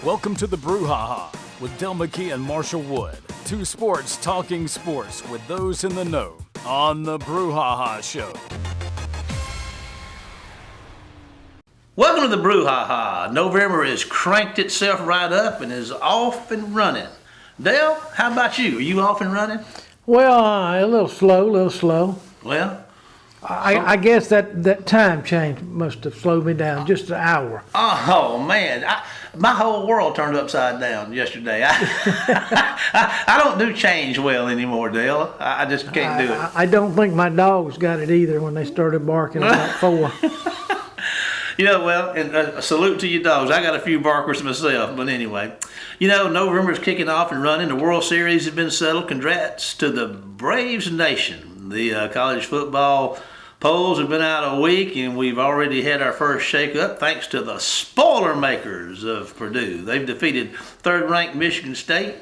Welcome to the Brouhaha with Dale McKee and Marshall Wood. Two sports talking sports with those in the know on the Brouhaha Show. Welcome to the Brouhaha. November has cranked itself right up and is off and running. Dale, how about you? Are you off and running? Well, a little slow. Well, I guess that time change must have slowed me down just an hour. Oh man, my whole world turned upside down yesterday. I don't do change well anymore, Dale. I just can't do it. I don't think my dogs got it either when they started barking about 4. And a salute to your dogs. I got a few barkers myself, but anyway. November's kicking off and running. The World Series has been settled. Congrats to the Braves Nation. The college football polls have been out a week, and we've already had our first shakeup thanks to the spoiler makers of Purdue. They've defeated third-ranked Michigan State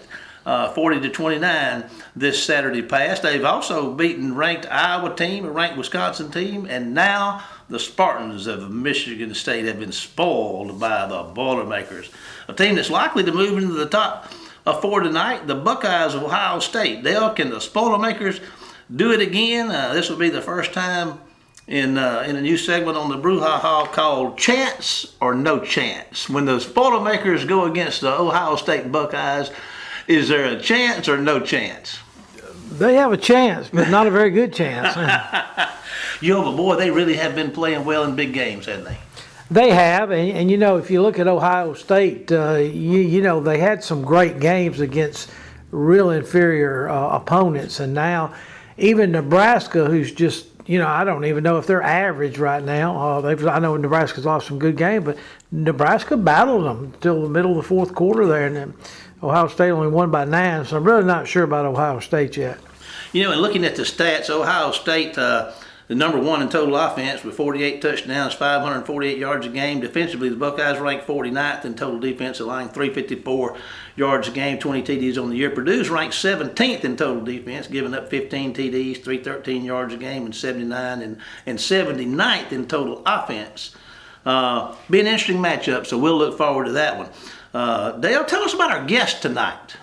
40-29 this Saturday past. They've also beaten ranked Iowa team, a ranked Wisconsin team, and now the Spartans of Michigan State have been spoiled by the Boilermakers. A team that's likely to move into the top 4 tonight, the Buckeyes of Ohio State. Dale, can the Boilermakers do it again? This will be the first time in a new segment on the Brouhaha called Chance or No Chance. When the Boilermakers go against the Ohio State Buckeyes, is there a chance or no chance? They have a chance, but not a very good chance. But boy, they really have been playing well in big games, haven't they? They have, and if you look at Ohio State, they had some great games against real inferior opponents, and now even Nebraska, who's just, I don't even know if they're average right now. I know Nebraska's lost some good games, but Nebraska battled them until the middle of the fourth quarter there, and then Ohio State only won by 9, so I'm really not sure about Ohio State yet. And looking at the stats, Ohio State, the number one in total offense with 48 touchdowns, 548 yards a game. Defensively, the Buckeyes ranked 49th in total defense, allowing 354 yards a game, 20 TDs on the year. Purdue's ranked 17th in total defense, giving up 15 TDs, 313 yards a game, and 79 and 79th in total offense. Be an interesting matchup, so we'll look forward to that one. Dale, tell us about our guest tonight.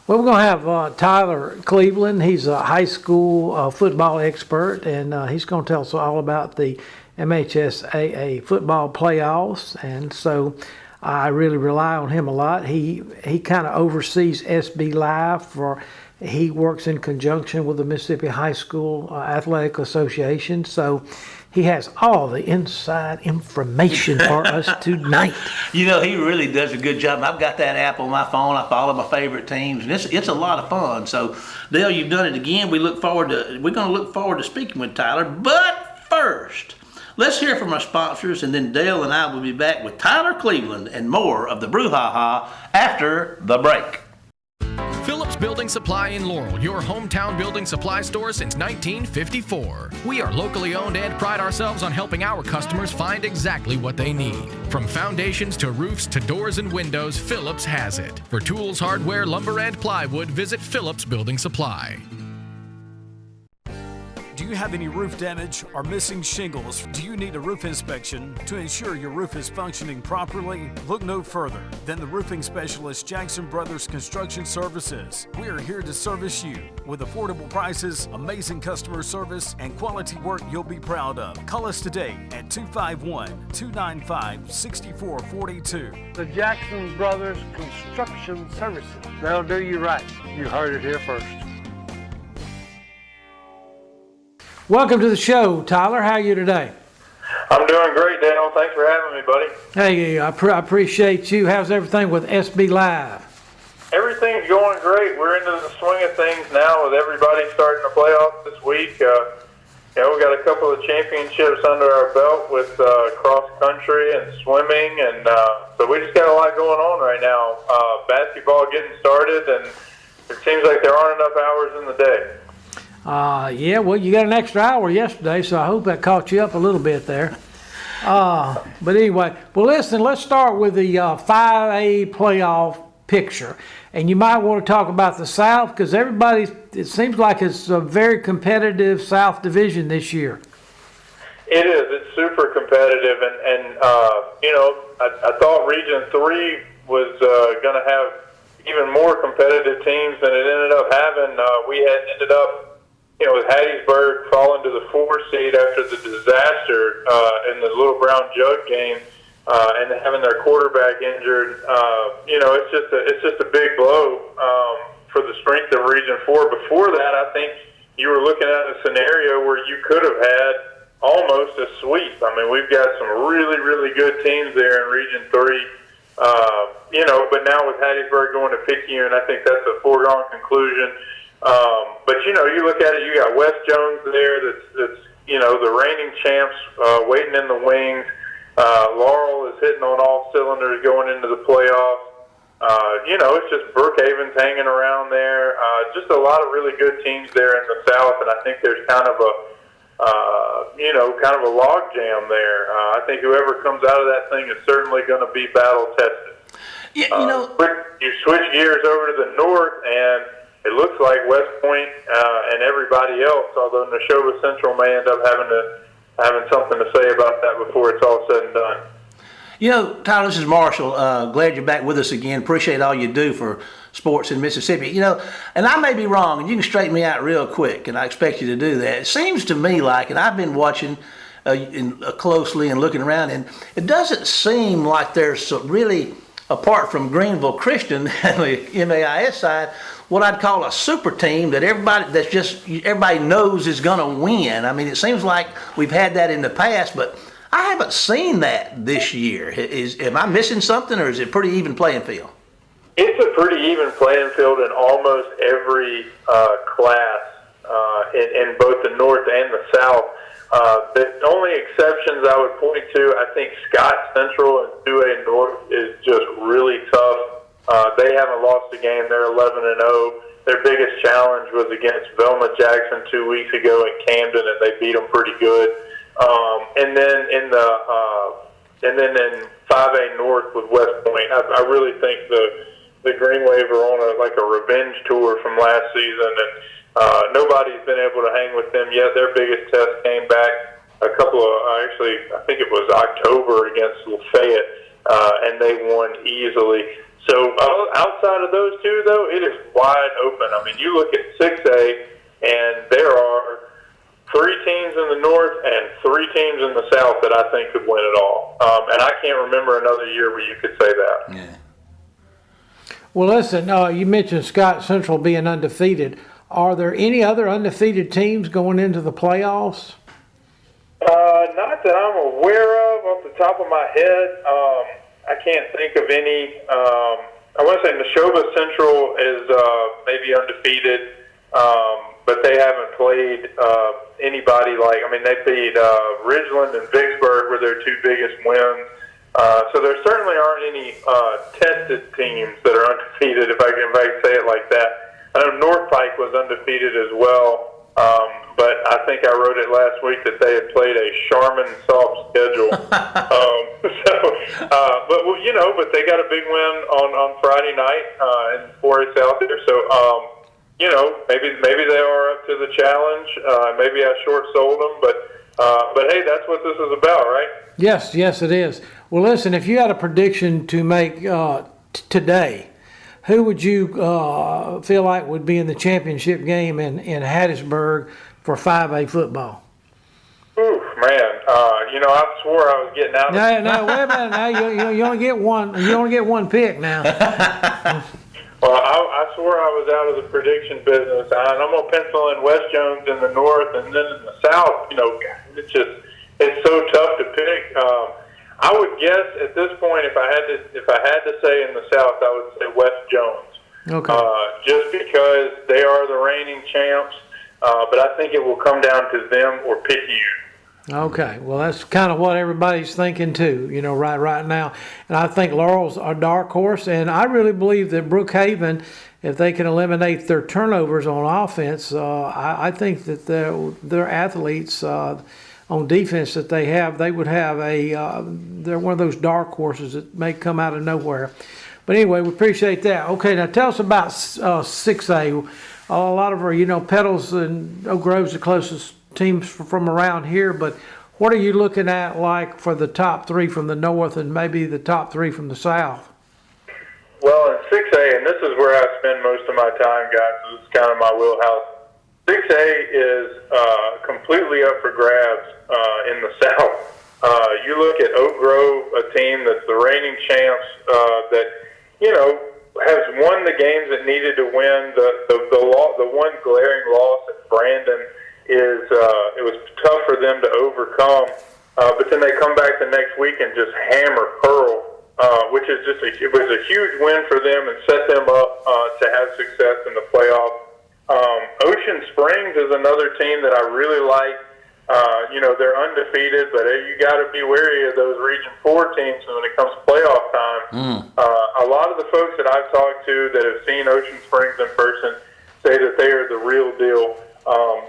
Well, we're going to have Tyler Clevland. He's a high school football expert, and he's going to tell us all about the MHSAA football playoffs. And so I really rely on him a lot. He kind of oversees SB Live. He works in conjunction with the Mississippi High School Athletic Association. So he has all the inside information for us tonight. He really does a good job. I've got that app on my phone. I follow my favorite teams, and it's a lot of fun. So, Dale, you've done it again. We're going to look forward to speaking with Tyler. But first, let's hear from our sponsors, and then Dale and I will be back with Tyler Cleveland and more of the Brouhaha after the break. Phillips Building Supply in Laurel, your hometown building supply store since 1954. We are locally owned and pride ourselves on helping our customers find exactly what they need. From foundations to roofs to doors and windows, Phillips has it. For tools, hardware, lumber, and plywood, visit Phillips Building Supply. Do you have any roof damage or missing shingles? Do you need a roof inspection to ensure your roof is functioning properly? Look no further than the roofing specialist Jackson Brothers Construction Services. We are here to service you with affordable prices, amazing customer service, and quality work you'll be proud of. Call us today at 251-295-6442. The Jackson Brothers Construction Services. They'll do you right. You heard it here first. Welcome to the show, Tyler. How are you today? I'm doing great, Dale. Thanks for having me, buddy. Hey, I appreciate you. How's everything with SB Live? Everything's going great. We're into the swing of things now with everybody starting the playoffs this week. We got a couple of championships under our belt with cross country and swimming, and so we just got a lot going on right now. Basketball getting started, and it seems like there aren't enough hours in the day. Well, you got an extra hour yesterday, so I hope that caught you up a little bit there. But anyway, well, listen, let's start with the 5A playoff picture. And you might want to talk about the South, because it seems like it's a very competitive South division this year. It is. It's super competitive. And I thought Region 3 was going to have even more competitive teams than it ended up having. We had ended up, with Hattiesburg falling to the 4 seed after the disaster in the Little Brown Jug game, and having their quarterback injured. It's just a big blow for the strength of Region 4. Before that, I think you were looking at a scenario where you could have had almost a sweep. I mean, we've got some really, really good teams there in Region 3. But now with Hattiesburg going to Picayune, I think that's a foregone conclusion. But you look at it, you got West Jones there that's the reigning champs waiting in the wings. Laurel is hitting on all cylinders going into the playoffs. It's just Brookhaven's hanging around there. Just a lot of really good teams there in the South, and I think there's kind of a log jam there. I think whoever comes out of that thing is certainly going to be battle tested. You switch gears over to the north, and it looks like West Point and everybody else, although Neshoba Central may end up having something to say about that before it's all said and done. Tyler, this is Marshall. Glad you're back with us again. Appreciate all you do for sports in Mississippi. And I may be wrong, and you can straighten me out real quick, and I expect you to do that. It seems to me like, and I've been watching closely and looking around, and it doesn't seem like there's really, apart from Greenville Christian and the MAIS side, what I'd call a super team that everybody knows is going to win. I mean, it seems like we've had that in the past, but I haven't seen that this year. Am I missing something, or is it a pretty even playing field? It's a pretty even playing field in almost every class in both the North and the South. The only exceptions I would point to, I think Scott Central and 2A North is just really tough. They haven't lost a game. They're 11-0. Their biggest challenge was against Velma Jackson 2 weeks ago in Camden, and they beat them pretty good. And then in 5A North with West Point, I really think the Green Wave are on a revenge tour from last season, and nobody's been able to hang with them yet. Their biggest test came back I think it was October against Lafayette, and they won easily. So outside of those two, though, it is wide open. I mean, you look at 6A, and there are 3 teams in the North and 3 teams in the South that I think could win it all. And I can't remember another year where you could say that. Yeah. Well, listen, you mentioned Scott Central being undefeated. Are there any other undefeated teams going into the playoffs? Not that I'm aware of off the top of my head. I can't think of any. I want to say Neshoba Central is maybe undefeated, but they haven't played anybody they beat Ridgeland and Vicksburg were their 2 biggest wins. So there certainly aren't any tested teams that are undefeated, if I can say it like that. I know North Pike was undefeated as well, but I think I wrote it last week that they had played a Charmin soft schedule. But they got a big win on Friday night in 4A South there. So, maybe they are up to the challenge. Maybe I short sold them, but hey, that's what this is about, right? Yes, it is. Well, listen, if you had a prediction to make today, who would you feel like would be in the championship game in Hattiesburg for 5A football? Ooh, man. I swore I was getting out of it. No, wait a minute. Now you only get one. You only get one pick now. Well, I swore I was out of the prediction business, and I'm gonna pencil in West Jones in the North, and then in the South. It's so tough to pick. I would guess at this point, if I had to say in the South, I would say West Jones. Okay. Just because they are the reigning champs, but I think it will come down to them or Picayune. Okay, well, that's kind of what everybody's thinking too, right now. And I think Laurel's a dark horse, and I really believe that Brookhaven, if they can eliminate their turnovers on offense, I think that their athletes on defense that they would have they're one of those dark horses that may come out of nowhere. But anyway, we appreciate that. Okay, now tell us about 6A. A lot of our, Petals and Oak Grove's the closest teams from around here, but what are you looking at like for the top 3 from the North and maybe the top 3 from the South? Well, in 6A, and this is where I spend most of my time, guys, so this is kind of my wheelhouse. 6A is completely up for grabs in the South. You look at Oak Grove, a team that's the reigning champs, that, has won the games it needed to win. The one glaring loss at Brandon is it was tough for them to overcome, but then they come back the next week and just hammer Pearl. Which is it was a huge win for them and set them up to have success in the playoffs. Ocean Springs is another team that I really like. They're undefeated, but you got to be wary of those Region 4 teams when it comes to playoff time. A lot of the folks that I've talked to that have seen Ocean Springs in person say that they are the real deal.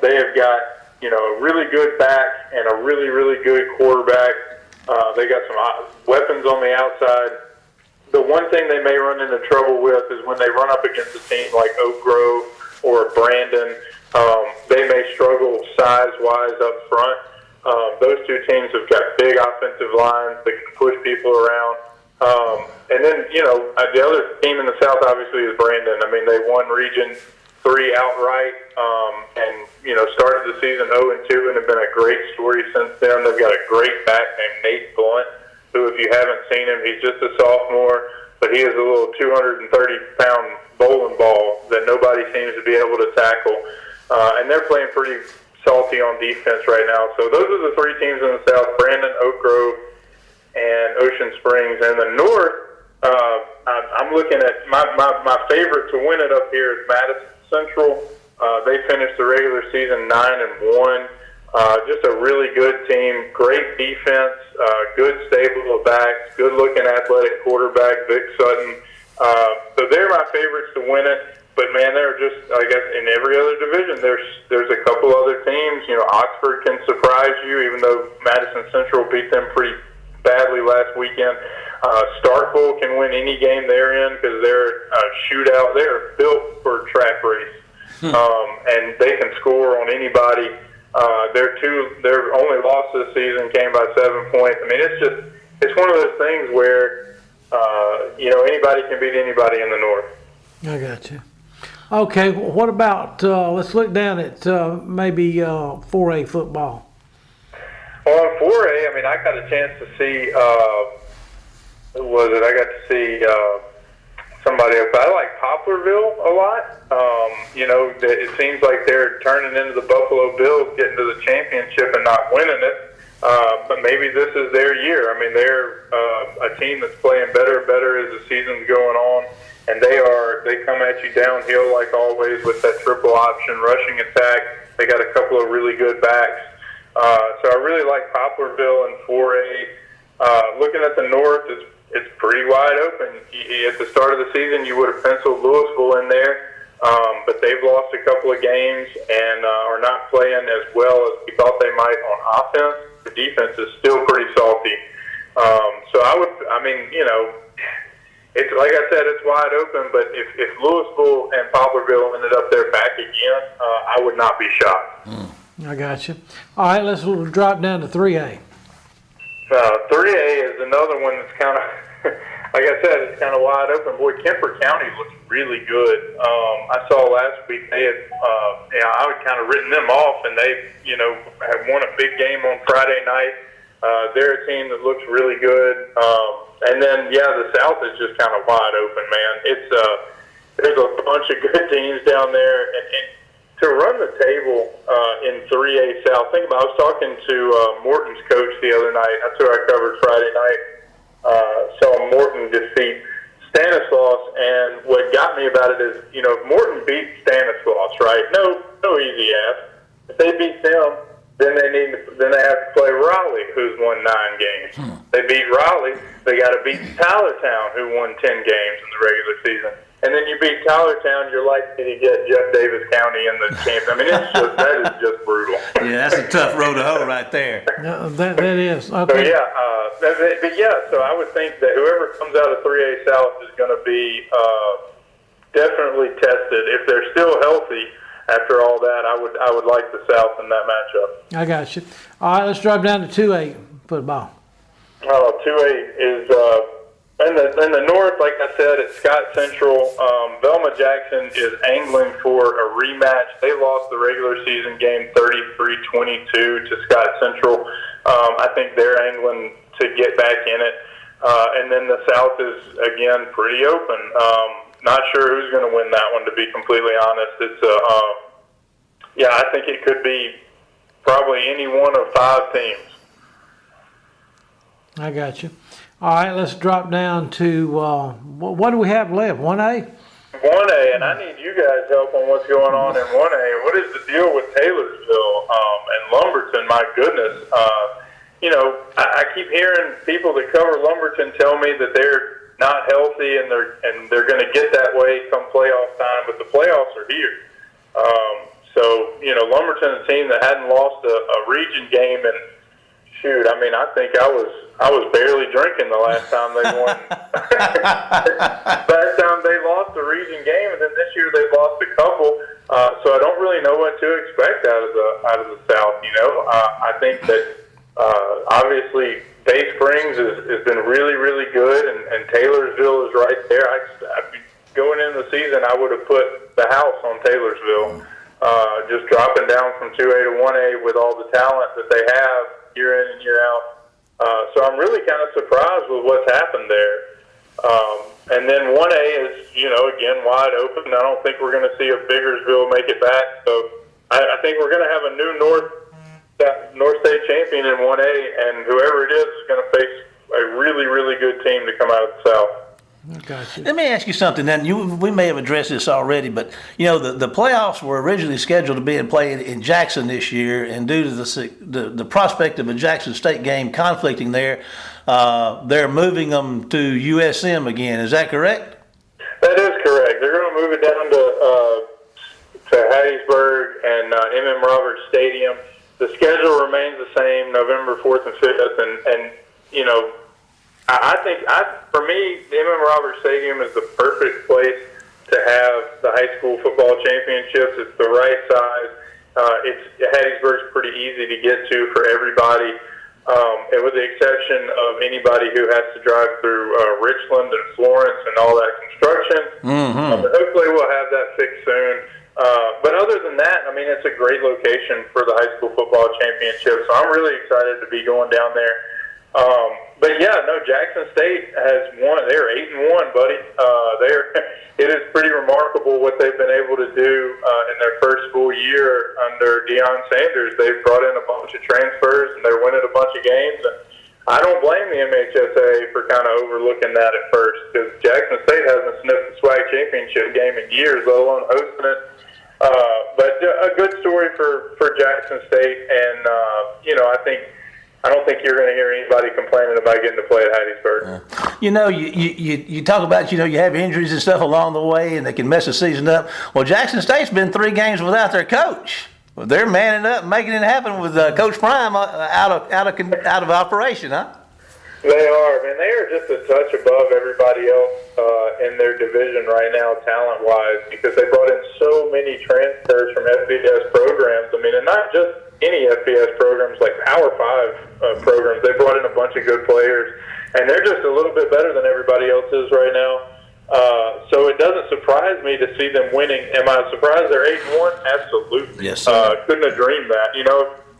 They have got, a really good back and a really, really good quarterback. They got some weapons on the outside. The one thing they may run into trouble with is when they run up against a team like Oak Grove or Brandon, they may struggle size-wise up front. Those two teams have got big offensive lines that can push people around. And then, the other team in the South obviously is Brandon. I mean, they won Region 3 outright and, started the season 0-2 and have been a great story since then. They've got a great back named Nate Blunt, who, if you haven't seen him, he's just a sophomore, but he is a little 230-pound bowling ball that nobody seems to be able to tackle. And they're playing pretty salty on defense right now. So those are the three teams in the South: Brandon, Oak Grove, and Ocean Springs. And the North, I'm looking at my favorite to win it up here is Madison Central. They finished the regular season 9-1. Just a really good team, great defense, good stable of backs, good-looking athletic quarterback, Vic Sutton. So they're my favorites to win it. But, man, they're just, I guess, in every other division, there's a couple other teams. Oxford can surprise you, even though Madison Central beat them pretty badly last weekend. Starkville can win any game they're in because they're a shootout. They're built for a track race, and they can score on anybody. Their only loss this season came by 7 points. I mean, it's one of those things where, anybody can beat anybody in the North. I got you. Okay, what about, let's look down at maybe 4A football. Well, in 4A, I mean, I got a chance to see, who was it? I got to see somebody else. I like Poplarville a lot. It seems like they're turning into the Buffalo Bills, getting to the championship and not winning it. But maybe this is their year. I mean, they're a team that's playing better and better as the season's going on. And they come at you downhill like always with that triple option rushing attack. They got a couple of really good backs. So I really like Poplarville in 4A. Looking at the North, it's pretty wide open. At the start of the season, you would have penciled Louisville in there, but they've lost a couple of games and are not playing as well as we thought they might on offense. The defense is still pretty salty. It's like I said, it's wide open, but if Louisville and Poplarville ended up there back again, I would not be shocked. I got you. All right, let's drop down to 3A. 3A is another one that's kind of, like I said, it's kind of wide open. Boy, Kemper County looks really good. I saw last week they had, I had kind of written them off, and they, have won a big game on Friday night. They're a team that looks really good. And then, the South is just kind of wide open, man. There's a bunch of good teams down there, and to run the table in 3A South, think about, I was talking to Morton's coach the other night. That's who I covered Friday night. Saw Morton defeat Stanislaus, and what got me about it is, if Morton beats Stanislaus, right? No easy ask. If they beat them, then they have to play Raleigh, who's won 9 games. They beat Raleigh, they got to beat Tylertown, who won 10 games in the regular season. And then you beat Tylertown, you're likely to get Jeff Davis County in the champion. I mean, that is just brutal. Yeah, that's a tough road to hoe right there. No, that is. Okay. So so I would think that whoever comes out of 3A South is going to be definitely tested. If they're still healthy after all that, I would like the South in that matchup. I got you. All right, let's drop down to 2A football. 2A is In the north, like I said, it's Scott Central. Velma Jackson is angling for a rematch. They lost the regular season game 33-22 to Scott Central. I think they're angling to get back in it. And then the south is, again, pretty open. Not sure who's going to win that one, to be completely honest. It's I think it could be probably any one of 5 teams. I got you. All right, let's drop down to what do we have left? 1A? 1A, and I need you guys' help on what's going on in 1A. What is the deal with Taylorsville and Lumberton? My goodness. I keep hearing people that cover Lumberton tell me that they're not healthy and they're going to get that way come playoff time, but the playoffs are here. Lumberton, a team that hadn't lost a region game, and shoot, I mean, I think I was barely drinking the last time they won. Last time they lost a region game, and then this year they lost a couple. So I don't really know what to expect out of the South. I think that obviously Bay Springs has been really, really good, and Taylorsville is right there. Going into the season, I would have put the house on Taylorsville. Just dropping down from 2A to 1A with all the talent that they have year in and year out. So I'm really kind of surprised with what's happened there. And then 1A is, again, wide open. I don't think we're going to see a Biggersville make it back. So I think we're going to have a new North State champion in 1A, and whoever it is going to face a really, really good team to come out of the South. Gotcha. Let me ask you something. Then we may have addressed this already, but the playoffs were originally scheduled to be played in Jackson this year, and due to the prospect of a Jackson State game conflicting there, they're moving them to USM again. Is that correct? That is correct. They're going to move it down to Hattiesburg and M.M. Roberts Stadium. The schedule remains the same, November 4th and 5th, and I think, for me, the M.M. Roberts Stadium is the perfect place to have the high school football championships. It's the right size. Hattiesburg's pretty easy to get to for everybody, and with the exception of anybody who has to drive through Richland and Florence and all that construction. Mm-hmm. Hopefully we'll have that fixed soon. But other than that, I mean, it's a great location for the high school football championship, so I'm really excited to be going down there. But yeah, no, Jackson State has won. They're 8-1, buddy. It is pretty remarkable what they've been able to do in their first full year under Deion Sanders. They've brought in a bunch of transfers and they're winning a bunch of games. And I don't blame the MHSA for kind of overlooking that at first, because Jackson State hasn't sniffed the SWAC championship game in years, let alone hosting it. But a good story for Jackson State, and I don't think you're going to hear anybody complaining about getting to play at Hattiesburg. You talk about, you have injuries and stuff along the way, and they can mess the season up. Well, Jackson State's been 3 games without their coach. Well, they're manning up, making it happen with Coach Prime out of operation, huh? They are, man. They are just a touch above everybody else in their division right now, talent-wise, because they brought in so many transfers from FBS programs. I mean, and not just any FBS programs, like Power 5 programs. They brought in a bunch of good players, and they're just a little bit better than everybody else is right now. So it doesn't surprise me to see them winning. Am I surprised they're 8-1? Absolutely. Yes, sir. Couldn't have dreamed that.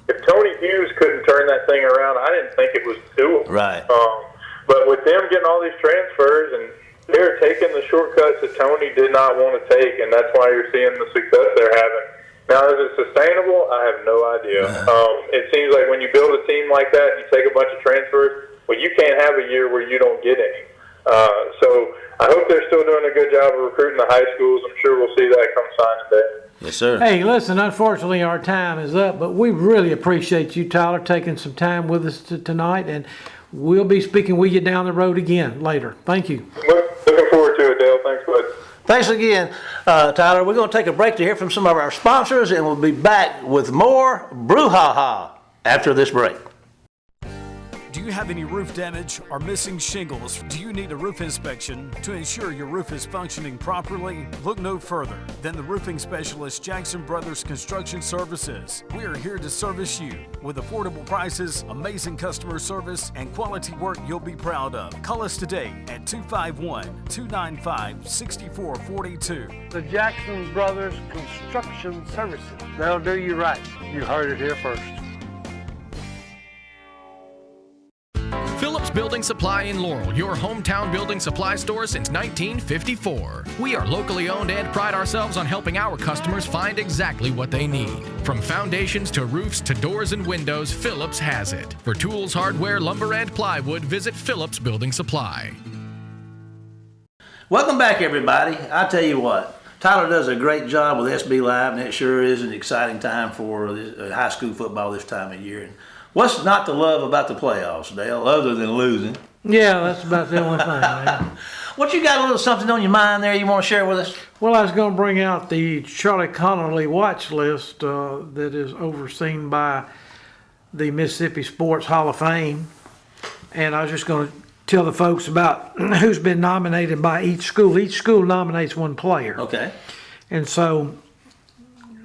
If Tony Hughes couldn't turn that thing around, I didn't think it was doable. Right. But with them getting all these transfers, and they're taking the shortcuts that Tony did not want to take, and that's why you're seeing the success they're having. Now, is it sustainable? I have no idea. It seems like when you build a team like that and you take a bunch of transfers, well, you can't have a year where you don't get any. So I hope they're still doing a good job of recruiting the high schools. I'm sure we'll see that come signing day. Yes, sir. Hey, listen, unfortunately our time is up, but we really appreciate you, Tyler, taking some time with us tonight, and we'll be speaking with you down the road again later. Thank you. Looking forward to it, Dale. Thanks, bud. Thanks again, Tyler. We're going to take a break to hear from some of our sponsors, and we'll be back with more Brouhaha after this break. Do you have any roof damage or missing shingles? Do you need a roof inspection to ensure your roof is functioning properly? Look no further than the roofing specialist Jackson Brothers Construction Services. We are here to service you with affordable prices, amazing customer service, and quality work you'll be proud of. Call us today at 251-295-6442. The Jackson Brothers Construction Services. They'll do you right. You heard it here first. Phillips Building Supply in Laurel, your hometown building supply store since 1954. We are locally owned and pride ourselves on helping our customers find exactly what they need. From foundations to roofs to doors and windows, Phillips has it. For tools, hardware, lumber, and plywood, visit Phillips Building Supply. Welcome back, everybody. I tell you what, Tyler does a great job with SB Live, and it sure is an exciting time for high school football this time of year. And what's not to love about the playoffs, Dale, other than losing? Yeah, that's about the only thing, man. What you got a little something on your mind there you want to share with us? Well, I was going to bring out the Charlie Connolly watch list that is overseen by the Mississippi Sports Hall of Fame. And I was just going to tell the folks about who's been nominated by each school. Each school nominates one player. Okay. And so,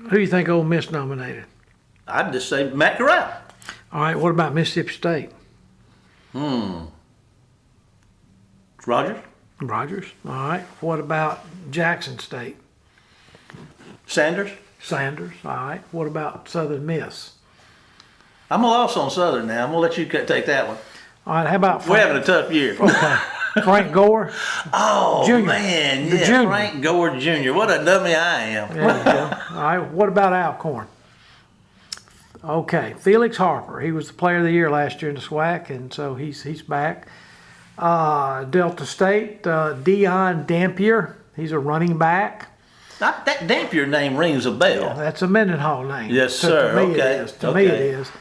who do you think Ole Miss nominated? I'd just say Matt Corral. All right, what about Mississippi State? Rogers? Rogers. All right. What about Jackson State? Sanders? Sanders. All right. What about Southern Miss? I'm also on Southern now. I'm going to let you take that one. All right. How about We're having a tough year. Okay. Frank Gore? Oh, Junior. man. The Yeah, junior. Frank Gore Jr. What a dummy I am. There you go. All right. What about Alcorn? Okay. Felix Harper. He was the player of the year last year in the SWAC, and so he's back. Delta State, Dion Dampier. He's a running back. That Dampier name rings a bell. Yeah, that's a Mendenhall name. Yes, So sir. To me Okay. it is. To me it is.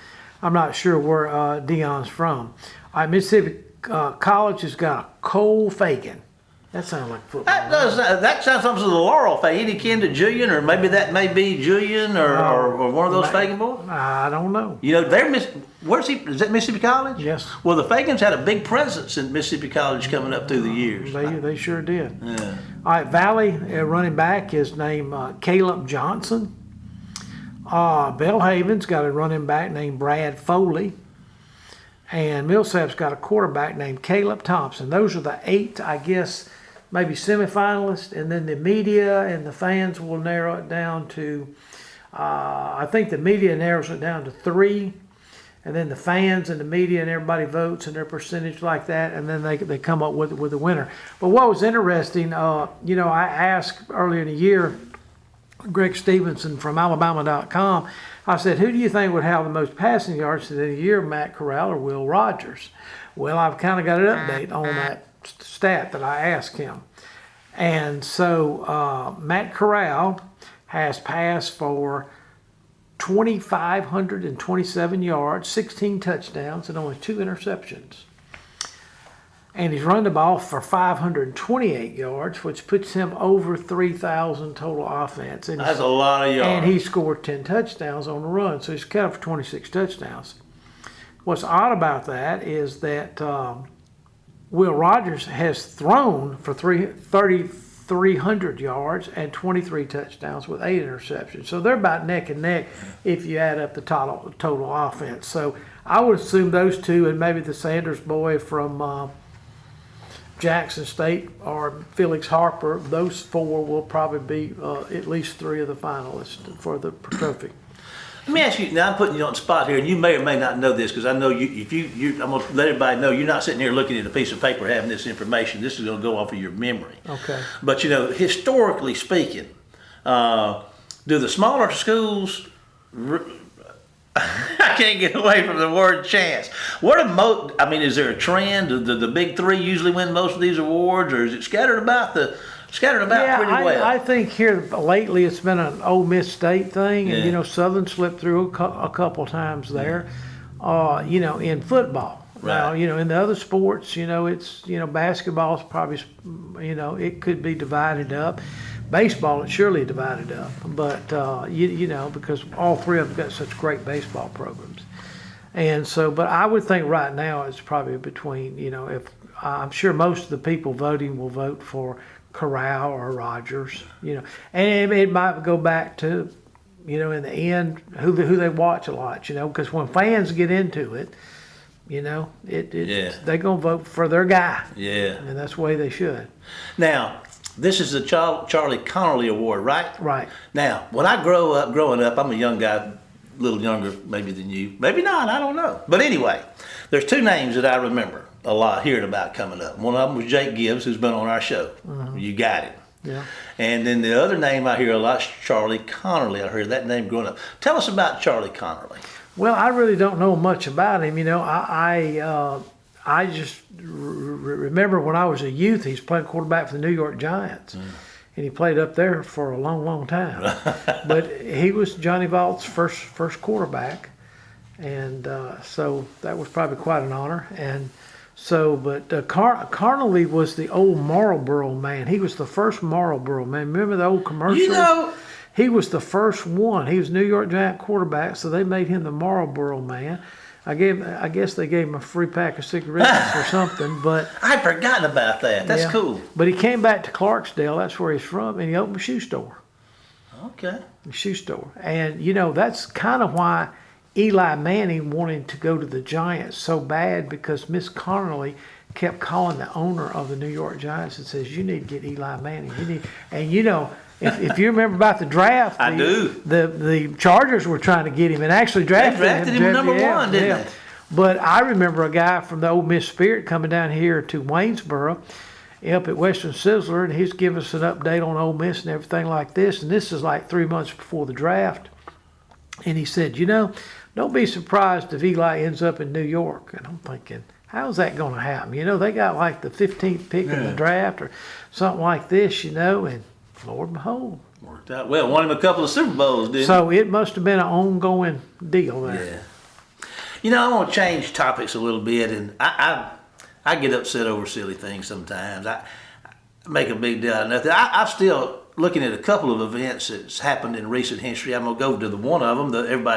I'm not sure where Dion's from. All right, Mississippi College has got Cole Fagan. That sounds like football. That sounds something to the Laurel Fagan. Any kin to Julian, or maybe that may be Julian or one of those Fagan boys? I don't know. You know, where's he? Is that Mississippi College? Yes. Well, the Fagans had a big presence in Mississippi College coming up through the years. They sure did. Yeah. All right, Valley running back is named Caleb Johnson. Bellhaven's got a running back named Brad Foley. And Millsap's got a quarterback named Caleb Thompson. Those are the 8, I guess, maybe semifinalists. And then the media and the fans will narrow it down to, I think the media narrows it down to 3. And then the fans and the media and everybody votes and their percentage like that, and then they come up with a winner. But what was interesting, I asked earlier in the year, Greg Stevenson from Alabama.com, I said, who do you think would have the most passing yards in the year, Matt Corral or Will Rogers? Well, I've kind of got an update on that stat that I asked him. And so Matt Corral has passed for 2,527 yards, 16 touchdowns, and only 2 interceptions. And he's run the ball for 528 yards, which puts him over 3,000 total offense. And That's a lot of yards. And he scored 10 touchdowns on the run, so he's cut up for 26 touchdowns. What's odd about that is that Will Rogers has thrown for 3,300 yards and 23 touchdowns with 8 interceptions. So they're about neck and neck if you add up the total offense. So I would assume those two and maybe the Sanders boy from Jackson State or Felix Harper, those 4 will probably be at least 3 of the finalists for the trophy. Let me ask you, now I'm putting you on the spot here, and you may or may not know this, because I know I'm going to let everybody know you're not sitting here looking at a piece of paper having this information. This is going to go off of your memory. Okay. But, historically speaking, do the smaller schools, I can't get away from the word chance. Is there a trend? Do the big 3 usually win most of these awards, or is it scattered about pretty well? I think here lately it's been an Ole Miss State thing, and Southern slipped through a couple times there. In football. Right. Now, in the other sports, it's basketball's probably, it could be divided up. Baseball is surely divided up, but because all 3 of them got such great baseball programs. And so, but I would think right now it's probably between, if I'm sure most of the people voting will vote for Corral or Rogers, and it might go back to, in the end, who they watch a lot, because when fans get into it, they're going to vote for their guy. Yeah. And that's the way they should. Now, this is the Charlie Connolly Award, right? Right. Now, when I growing up, I'm a young guy, a little younger maybe than you. Maybe not, I don't know. But anyway, there's two names that I remember a lot hearing about coming up. One of them was Jake Gibbs, who's been on our show. Mm-hmm. You got it. Yeah. And then the other name I hear a lot is Charlie Connolly. I heard that name growing up. Tell us about Charlie Connolly. Well, I really don't know much about him. I just remember when I was a youth, he's playing quarterback for the New York Giants. Mm. And he played up there for a long, long time. But he was Johnny Vault's first quarterback. And so that was probably quite an honor. And so, but Connolly was the old Marlboro man. He was the first Marlboro man. Remember the old commercial? He was the first one. He was New York Giant quarterback, so they made him the Marlboro man. I guess they gave him a free pack of cigarettes or something, but I'd forgotten about that. That's cool. But he came back to Clarksdale, that's where he's from, and he opened a shoe store. Okay. A shoe store. And that's kind of why Eli Manning wanted to go to the Giants so bad, because Miss Connolly kept calling the owner of the New York Giants and says, "You need to get Eli Manning. If you remember about the draft, I do. The Chargers were trying to get him and actually drafted him number one, didn't they? But I remember a guy from the Ole Miss Spirit coming down here to Waynesboro up at Western Sizzler, and he's giving us an update on Ole Miss and everything like this. And this is like 3 months before the draft. And he said, don't be surprised if Eli ends up in New York. And I'm thinking, how's that going to happen? They got like the 15th pick in the draft or something like this, and Lord and behold. Worked out well. Won him a couple of Super Bowls, didn't So it must have been an ongoing deal there. Yeah. I want to change topics a little bit, and I get upset over silly things sometimes. I make a big deal out of nothing. I'm still looking at a couple of events that's happened in recent history. I'm going to go to the one of them.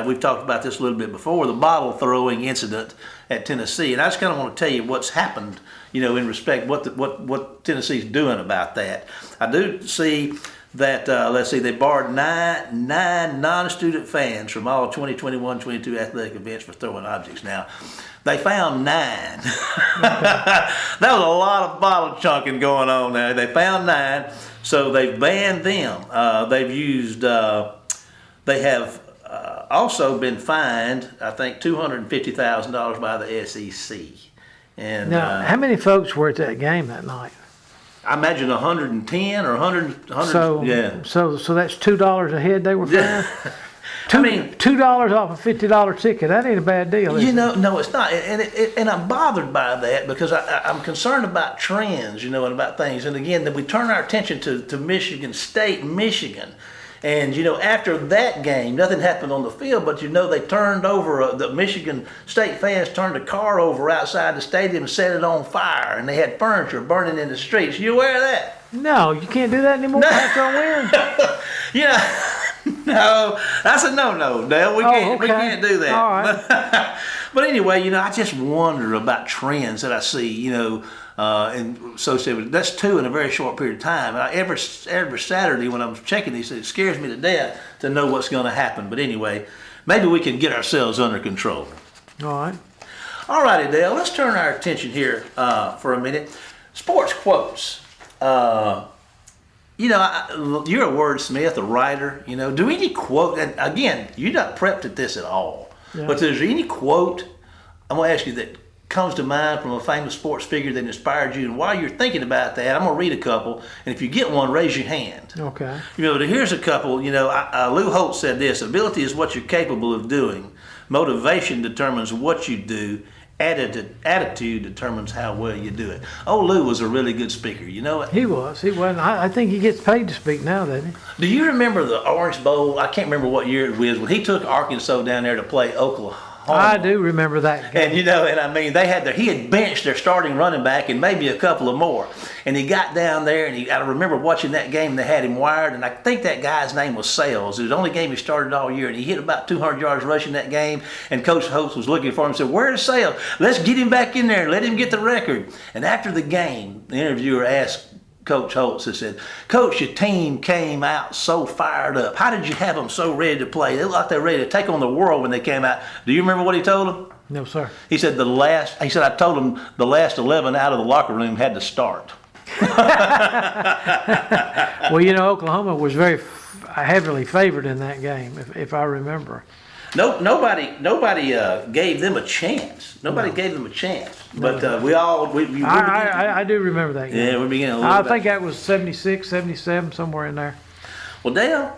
We've talked about this a little bit before, the bottle throwing incident at Tennessee. And I just kind of want to tell you what's happened, in respect what Tennessee's doing about that. I do see that, they barred nine non-student fans from all 2021-22 athletic events for throwing objects. Now, they found 9. That was a lot of bottle chunking going on there. They found 9. So they've banned them. They have also been fined, I think, $250,000 by the SEC. And now, how many folks were at that game that night? I imagine 110 or 100. So that's $2 a head they were fined. $2 off a $50 ticket. That ain't a bad deal. No, it's not. And I'm bothered by that because I'm concerned about trends, and about things. And again, that we turn our attention to Michigan State, Michigan. And, after that game, nothing happened on the field, but, they turned over, the Michigan State fans turned a car over outside the stadium and set it on fire. And they had furniture burning in the streets. You aware of that? No, you can't do that anymore after a win. No, that's a no, Dale. We can't do that. All right. But anyway, I just wonder about trends that I see, and associated with that's 2 in a very short period of time. Every Saturday when I'm checking these, it scares me to death to know what's going to happen. But anyway, maybe we can get ourselves under control. All right. All righty, Dale. Let's turn our attention here for a minute. Sports quotes. You're a wordsmith, a writer. Do any quote? And again, you're not prepped at this at all. Yeah. But is there any quote I'm going to ask you that comes to mind from a famous sports figure that inspired you? And while you're thinking about that, I'm going to read a couple. And if you get one, raise your hand. Okay. Here's a couple. Lou Holtz said this: "Ability is what you're capable of doing. Motivation determines what you do. Attitude determines how well you do it." Old Lou was a really good speaker. You know it? He was. I think he gets paid to speak now, doesn't he? Do you remember the Orange Bowl? I can't remember what year it was when he took Arkansas down there to play Oklahoma. I do remember that game. And and I mean, he had benched their starting running back and maybe a couple of more. And he got down there, and I remember watching that game. They had him wired, and I think that guy's name was Sales. It was the only game he started all year, and he hit about 200 yards rushing that game. And Coach Holtz was looking for him and said, "Where's Sales? Let's get him back in there and let him get the record." And after the game, the interviewer asked Coach Holtz, and said, "Coach, your team came out so fired up. How did you have them so ready to play? They looked like they were ready to take on the world when they came out." Do you remember what he told them? No, sir. He said, I told him the last 11 out of the locker room had to start. Well, Oklahoma was very heavily favored in that game, if I remember. Nobody gave them a chance. Nobody gave them a chance. But I do remember that game. Yeah, we're beginning a little I bit. think that was 76, 77, somewhere in there. Well, Dale,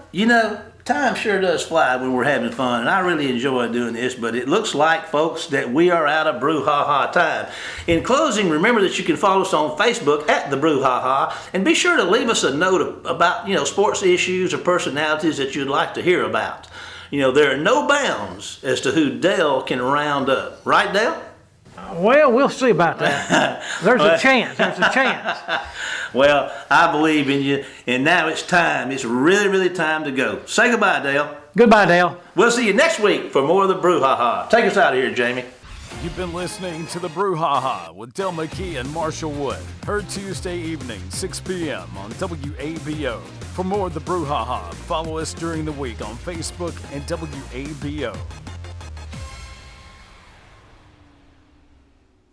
time sure does fly when we're having fun, and I really enjoy doing this, but it looks like, folks, that we are out of Brouhaha time. In closing, remember that you can follow us on Facebook at the Brouhaha, and be sure to leave us a note about, sports issues or personalities that you'd like to hear about. There are no bounds as to who Dale can round up. Right, Dale? Well, we'll see about that. There's a chance. Well, I believe in you, and now it's time. It's really, really time to go. Say goodbye, Dale. Goodbye, Dale. We'll see you next week for more of the Brouhaha. Take us out of here, Jamie. You've been listening to the Brouhaha with Dale McKee and Marshall Wood. Heard Tuesday evening, 6 p.m. on WABO. For more of the Brouhaha, follow us during the week on Facebook and WABO.